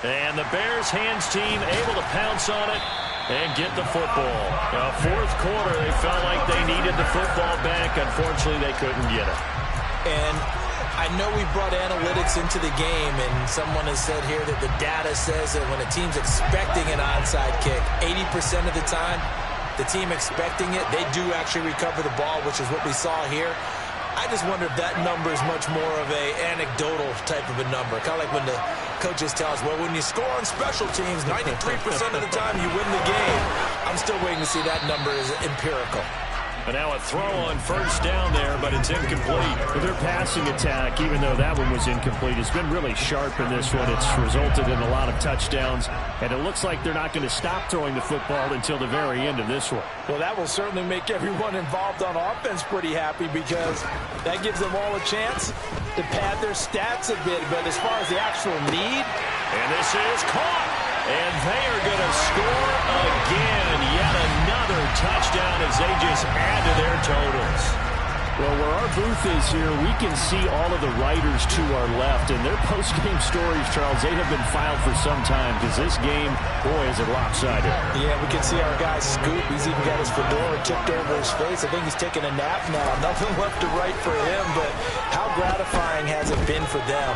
And the Bears hands team able to pounce on it and get the football. Now, fourth quarter, they felt like they needed the football back. Unfortunately, they couldn't get it. And I know we brought analytics into the game, and someone has said here that the data says that when a team's expecting an onside kick, 80% of the time, the team expecting it, they do actually recover the ball, which is what we saw here. I just wonder if that number is much more of a anecdotal type of a number. Kind of like when the coaches tell us, well, when you score on special teams, 93% of the time you win the game. I'm still waiting to see that number is empirical. And now a throw on first down there, but it's incomplete. Their passing attack, even though that one was incomplete, has been really sharp in this one. It's resulted in a lot of touchdowns, and it looks like they're not going to stop throwing the football until the very end of this one. Well, that will certainly make everyone involved on offense pretty happy because that gives them all a chance to pad their stats a bit. But as far as the actual need, and this is caught. And they are going to score again. Yet another touchdown as they just add to their totals. Well, where our booth is here, we can see all of the writers to our left. And their post-game stories, Charles, they have been filed for some time because this game, boy, is it lopsided. Yeah, we can see our guy Scoop. He's even got his fedora tipped over his face. I think he's taking a nap now. Nothing left to write for him, but how gratifying has it been for them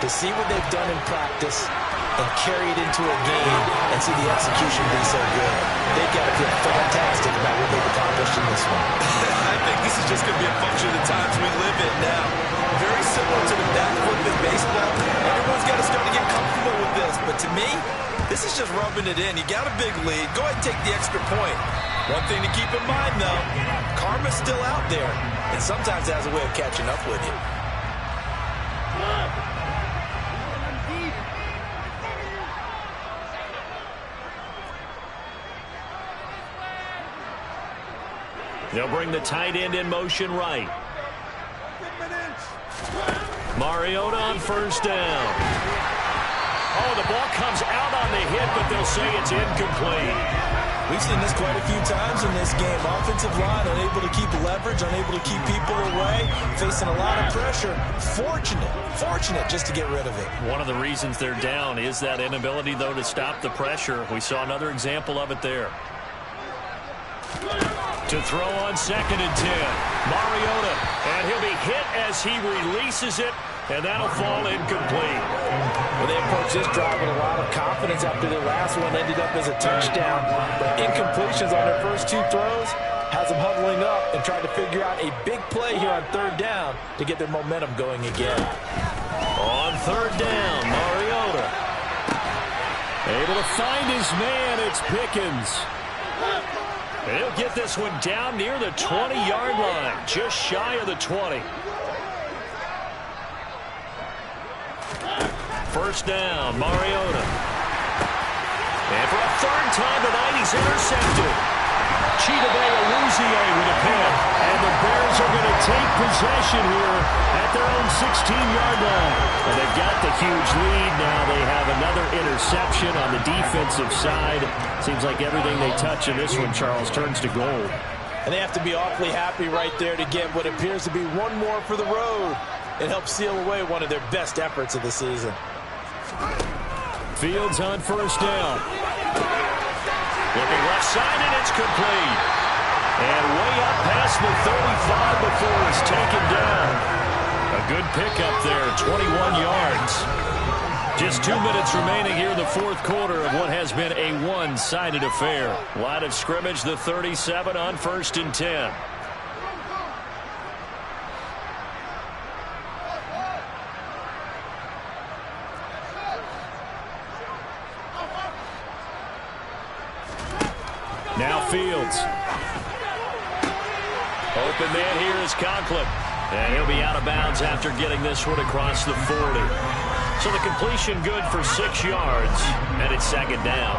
to see what they've done in practice and carry it into a game and see the execution be so good. They've got to feel fantastic about what they've accomplished in this one. I think this is just going to be a function of the times we live in now. Very similar to the back foot in baseball. Everyone's got to start to get comfortable with this. But to me, this is just rubbing it in. You got a big lead. Go ahead and take the extra point. One thing to keep in mind, though, karma's still out there. And sometimes it has a way of catching up with you. They'll bring the tight end in motion right. Mariota on first down. Oh, the ball comes out on the hit, but they'll say it's incomplete. We've seen this quite a few times in this game. Offensive line unable to keep leverage, unable to keep people away, facing a lot of pressure. Fortunate just to get rid of it. One of the reasons they're down is that inability, though, to stop the pressure. We saw another example of it there. To throw on 2nd and 10. Mariota, and he'll be hit as he releases it, and that'll fall incomplete. Well, they approached this drive with a lot of confidence after their last one ended up as a touchdown. But incompletions on their first two throws, has them huddling up and trying to figure out a big play here on third down to get their momentum going again. On third down, Mariota. Able to find his man, it's Pickens. He'll get this one down near the 20-yard line, just shy of the 20. First down, Mariota. And for a third time tonight, he's intercepted. Chidobe-Awuzie with a pick. And the Bears are going to take possession here at their own 16-yard line. And they've got the huge lead. Now they have another interception on the defensive side. Seems like everything they touch in this one, Charles, turns to gold. And they have to be awfully happy right there to get what appears to be one more for the road. It helps seal away one of their best efforts of the season. Fields on first down. Looking left side, and it's complete. And way up past the 35 before it's taken down. A good pickup there, 21 yards. Just 2 minutes remaining here in the fourth quarter of what has been a one-sided affair. Line of scrimmage, the 37 on 1st and 10. Now Fields. Open man here is Conklin. And he'll be out of bounds after getting this one across the 40. So the completion good for 6 yards. And it's second down.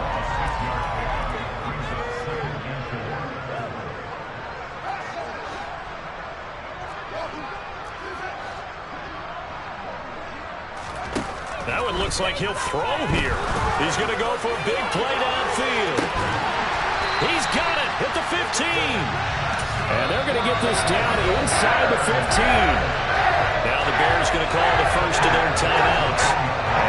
That one looks like he'll throw here. He's going to go for a big play downfield. He's got it at the 15. And they're going to get this down inside the 15. Now the Bears going to call the first of their timeouts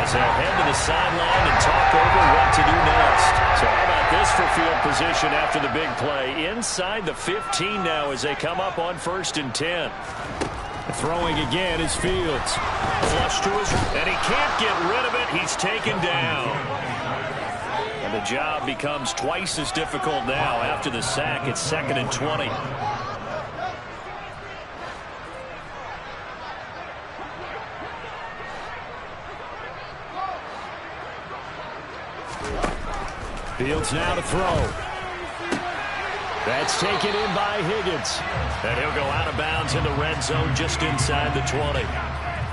as they'll head to the sideline and talk over what to do next. So how about this for field position after the big play? Inside the 15 now as they come up on 1st and 10. Throwing again is Fields. Flush to his, and he can't get rid of it. He's taken down. And the job becomes twice as difficult now after the sack. It's 2nd and 20. Fields now to throw. That's taken in by Higgins. And he'll go out of bounds in the red zone just inside the 20.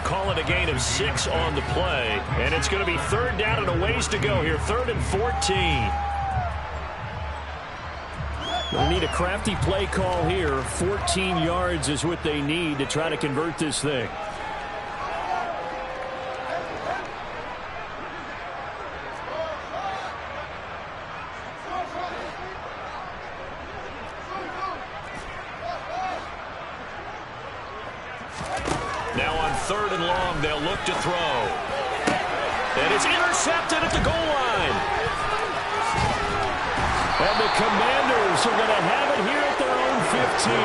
Call it a gain of 6 on the play. And it's going to be 3rd down and a ways to go here. 3rd and 14. They'll need a crafty play call here. 14 yards is what they need to try to convert this thing. Now on 3rd and long, they'll look to throw. And it's intercepted at the goal line. And the Commanders are going to have it here at their own 15.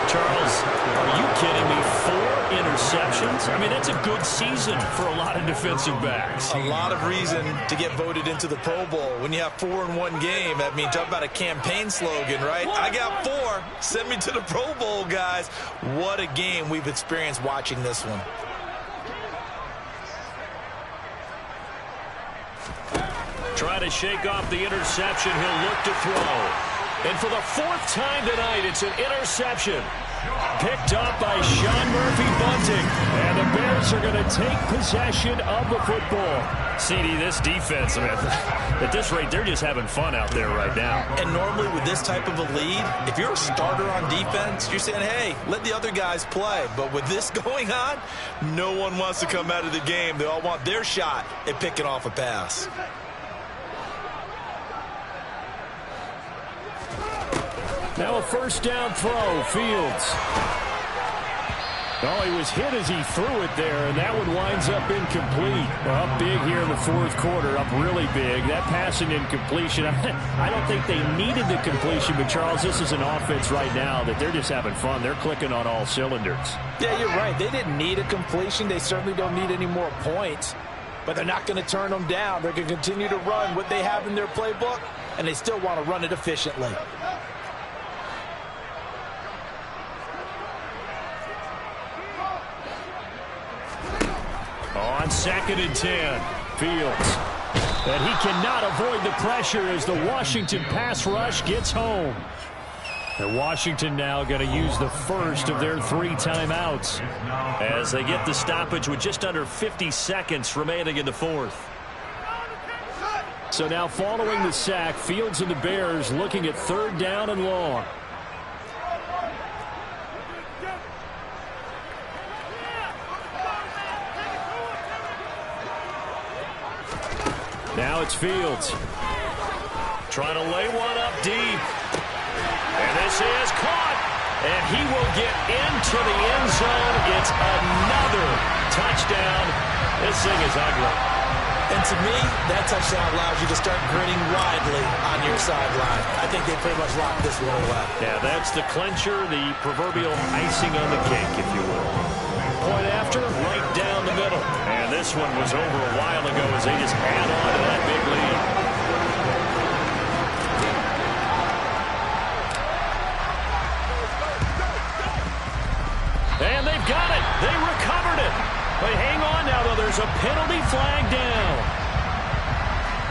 Charles, are you kidding me? 4 interceptions? I mean, that's a good season for a lot of defensive backs. A lot of reason to get voted into the Pro Bowl. When you have 4 in one game, I mean, talk about a campaign slogan, right? I got 4. Send me to the Pro Bowl, guys. What a game we've experienced watching this one. Try to shake off the interception. He'll look to throw. And for the 4th time tonight, it's an interception. Picked up by Sean Murphy-Bunting. And the Bears are going to take possession of the football. CD, this defense, I mean, at this rate, they're just having fun out there right now. And normally with this type of a lead, if you're a starter on defense, you're saying, hey, let the other guys play. But with this going on, no one wants to come out of the game. They all want their shot at picking off a pass. Now a 1st down throw, Fields. Oh, he was hit as he threw it there, and that one winds up incomplete. Well, up big here in the 4th quarter, up really big. That passing incompletion, I don't think they needed the completion, but Charles, this is an offense right now that they're just having fun. They're clicking on all cylinders. Yeah, you're right. They didn't need a completion. They certainly don't need any more points, but they're not going to turn them down. They're going to continue to run what they have in their playbook, and they still want to run it efficiently. on 2nd and 10. Fields. And he cannot avoid the pressure as the Washington pass rush gets home. And Washington now going to use the first of their 3 timeouts as they get the stoppage with just under 50 seconds remaining in the 4th. So now following the sack, Fields and the Bears looking at 3rd down and long. Now it's Fields. Trying to lay one up deep. And this is caught. And he will get into the end zone. It's another touchdown. This thing is ugly. And to me, that touchdown allows you to start grinning widely on your sideline. I think they pretty much locked this one away. Yeah, that's the clincher, the proverbial icing on the cake, if you will. Point after, right down the middle. And this one was over a while ago as they just add on to that big lead. And they've got it. They recovered it. But hang on now, though. There's a penalty flag down.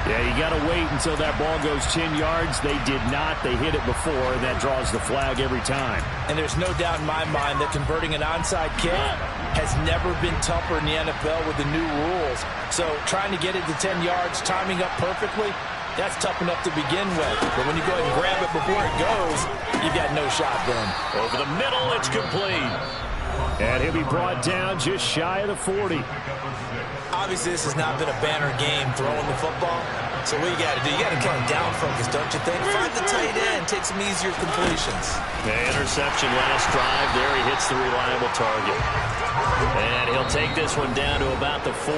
Yeah, you got to wait until that ball goes 10 yards. They did not. They hit it before, and that draws the flag every time. And there's no doubt in my mind that converting an onside kick has never been tougher in the NFL with the new rules. So trying to get it to 10 yards, timing up perfectly, that's tough enough to begin with. But when you go ahead and grab it before it goes, you've got no shot then. Over the middle, it's complete. And he'll be brought down just shy of the 40. Obviously, this has not been a banner game throwing the football. So what you got to do, you got to kind of down focus, don't you think? Find the tight end, take some easier completions. The interception last drive. There he hits the reliable target. And he'll take this one down to about the 40.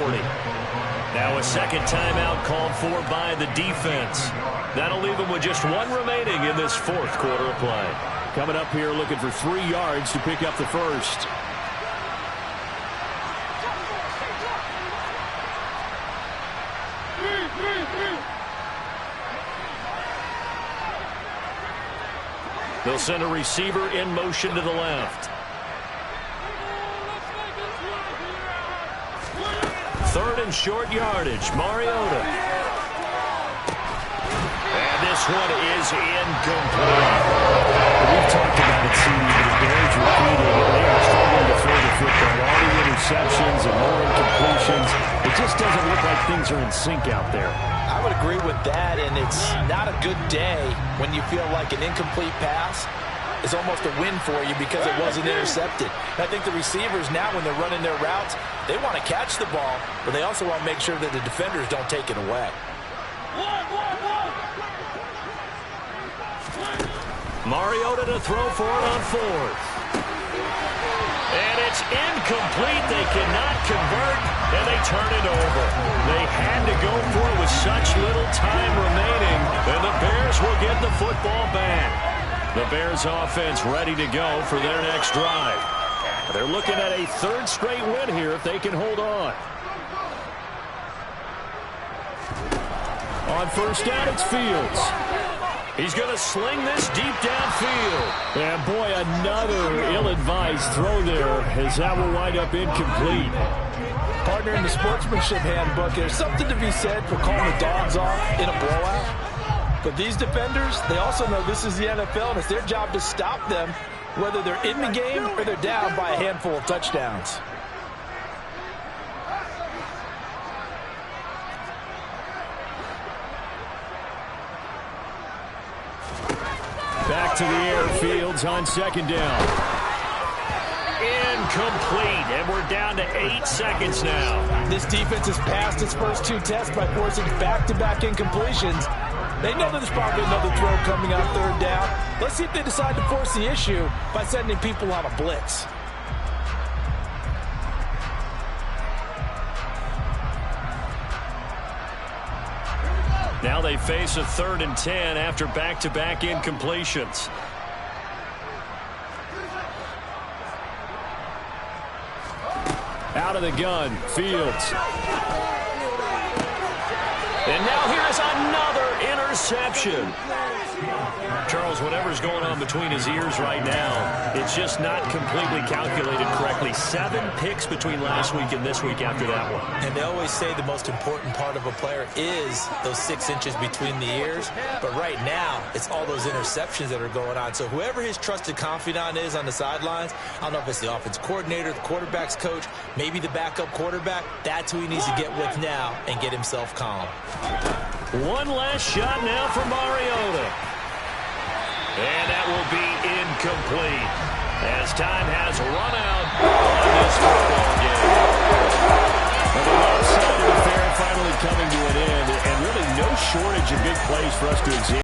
Now a second timeout called for by the defense. That'll leave him with just 1 remaining in this 4th quarter of play. Coming up here looking for 3 yards to pick up the first. They'll send a receiver in motion to the left. 3rd and short yardage. Mariota. And this one is incomplete. We've talked about it, seeing the Bears repeating. They are struggling to throw the football. All the interceptions and more incompletions. It just doesn't look like things are in sync out there. I would agree with that, and it's not a good day when you feel like an incomplete pass is almost a win for you because it wasn't intercepted. And I think the receivers now, when they're running their routes, they want to catch the ball, but they also want to make sure that the defenders don't take it away. Mariota to throw for it on 4th. And it's incomplete. They cannot convert, and they turn it over. They had to go for it with such little time remaining, and the Bears will get the football back. The Bears offense ready to go for their next drive. They're looking at a 3rd straight win here if they can hold on. On 1st down, it's Fields. He's going to sling this deep downfield. And boy, another ill-advised throw there as that will wind up incomplete. Partner, in the sportsmanship handbook, there's something to be said for calling the dogs off in a blowout. But these defenders, they also know this is the NFL, and it's their job to stop them, whether they're in the game or they're down by a handful of touchdowns. Back to the air, Fields on 2nd down. Incomplete, and we're down to 8 seconds now. This defense has passed its first 2 tests by forcing back-to-back incompletions. They know that there's probably another throw coming on 3rd down. Let's see if they decide to force the issue by sending people on a blitz. Now they face a 3rd and 10 after back-to-back incompletions. Out of the gun, Fields. And now here's another interception. Charles, whatever's going on between his ears right now, it's just not completely calculated correctly. 7 picks between last week and this week after that one. And they always say the most important part of a player is those 6 inches between the ears. But right now, it's all those interceptions that are going on. So whoever his trusted confidant is on the sidelines, I don't know if it's the offense coordinator, the quarterback's coach, maybe the backup quarterback, that's who he needs to get with now and get himself calm. One last shot now for Mariota. And that will be incomplete as time has run out on this football game. Well, the left side of the fair finally coming to an end, and really no shortage of big plays for us to examine.